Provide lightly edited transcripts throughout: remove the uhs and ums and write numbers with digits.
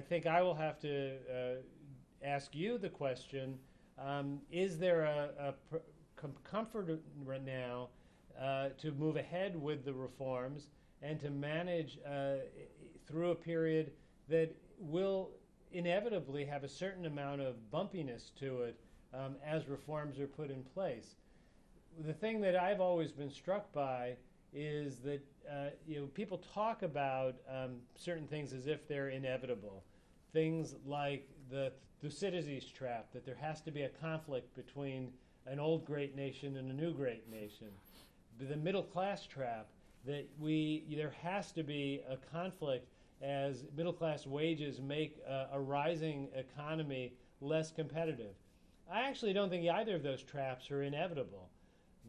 think I will have to ask you the question, is there a comfort right now to move ahead with the reforms and to manage through a period that will inevitably have a certain amount of bumpiness to it as reforms are put in place? The thing that I've always been struck by is that people talk about certain things as if they're inevitable. Things like the Thucydides trap, that there has to be a conflict between an old great nation and a new great nation. The middle class trap, that there has to be a conflict as middle class wages make a rising economy less competitive. I actually don't think either of those traps are inevitable.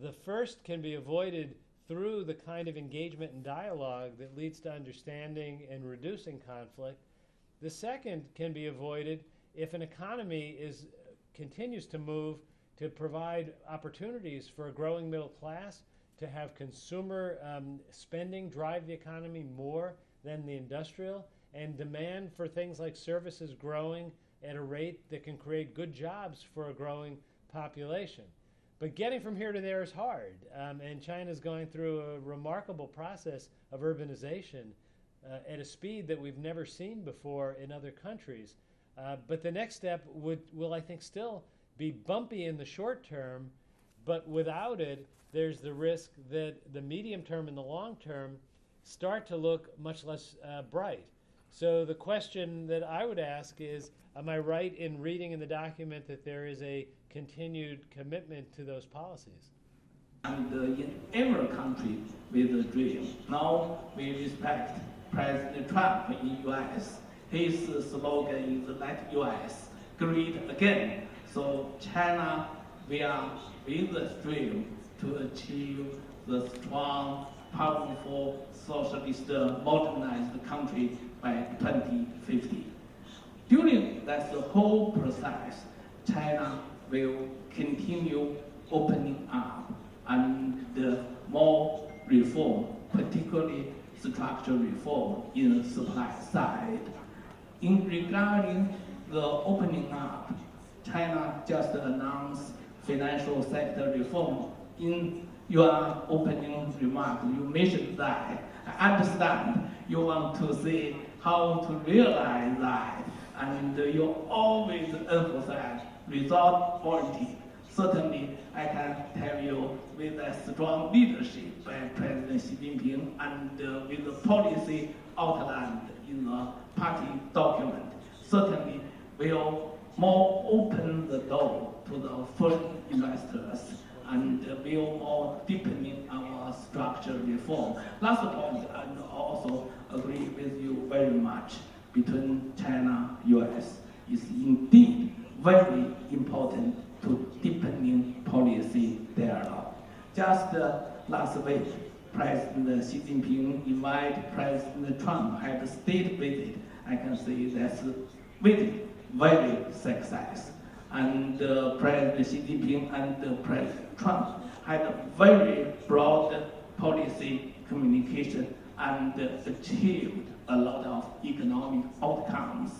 The first can be avoided through the kind of engagement and dialogue that leads to understanding and reducing conflict. The second can be avoided if an economy continues to move to provide opportunities for a growing middle class, to have consumer spending drive the economy more than the industrial, and demand for things like services growing at a rate that can create good jobs for a growing population. But getting from here to there is hard, and China's going through a remarkable process of urbanization at a speed that we've never seen before in other countries. But the next step will, I think, still be bumpy in the short term, but without it, there's the risk that the medium term and the long term start to look much less bright. So the question that I would ask is, am I right in reading in the document that there is a continued commitment to those policies? And in every country with a dream. Now we respect President Trump in US. His slogan is "Let US great again." So China, we are with the dream to achieve the strong, powerful, socialist, modernized country by 2050. During that whole process, China will continue opening up and more reform, particularly structural reform in the supply side. In regarding the opening up, China just announced financial sector reform. In your opening remarks, you mentioned that. I understand you want to see how to realize that, and you always emphasize result-oriented. Certainly, I can tell you with a strong leadership by President Xi Jinping and with the policy outlined in the party document, certainly will more open the door to the foreign investors and will more deepening our structural reform. Last point, and also agree with you very much, between China and US is indeed very important to deepening policy dialogue. Just last week, President Xi Jinping invited President Trump at a state visit. I can say that's visit very success. And President Xi Jinping and President Trump had a very broad policy communication and achieved a lot of economic outcomes.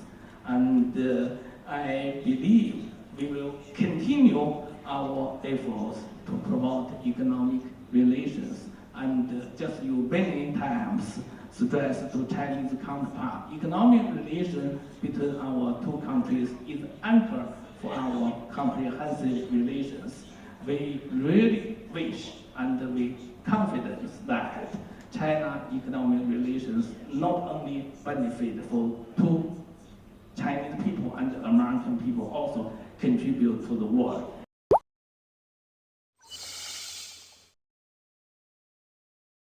And I believe we will continue our efforts to promote economic relations. And just you many times stress to Chinese counterpart, economic relations between our two countries is anchor for our comprehensive relations. We really wish and we confident that China economic relations not only benefit for two Chinese people and American people, also contribute to the world.